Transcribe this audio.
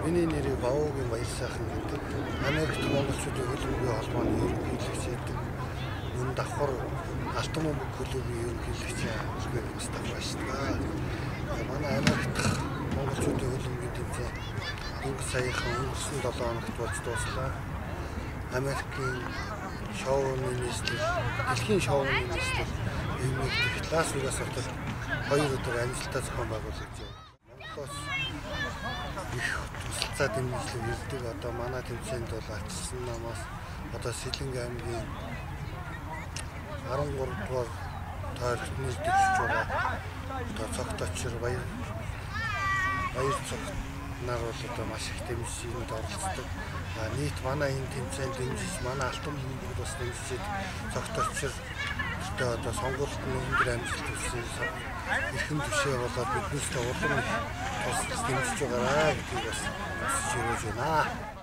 Миний нэрийг Бавуугийн Баяр сайхан гэдэг. Америкт монголчуудын хөлбөмбөгийн холбооны ерөнхийлөгч гэдэг. Мөн давхар Алтан бөмбөг клубын ерөнхийлөгч Альберт Мустафа шүү дээ. Манай Америкт монголчуудын хөлбөмбөгийн тэмцээн өнгөрсөн саяхан өнгөрсөн 7 хоногт болж дууслаа. Америкийн шоуны нийслэл, дэлхийн шоуны нийслэл Эмэгтэй Лас Вегас хотод 2 өдөр амжилттай зохион байгуулагдаж байна. Монголоос их тусалцаа дэмжлэг ирдэг. Одоо манай тэмцээнд бол Ачсан намаас одоо Сэлэнг аймгийн 13 дугаар тойрогт нэрдэгч байгаа. Одоо цогт очир баяр цогт нар бол одоо маш их дэмжлэгэнд оролцдог. Нийт манай энэ тэмцээнд дэмжиж, манай Алтан бөмбөг бас дэмжиж цогт очир одоо сонгуульд нь өндөр амжилт хүссэн эрхэм түшээ болоод биднээс улам их тусалж дэмжиж байгаарай гэдгийг бас хүсэж байна.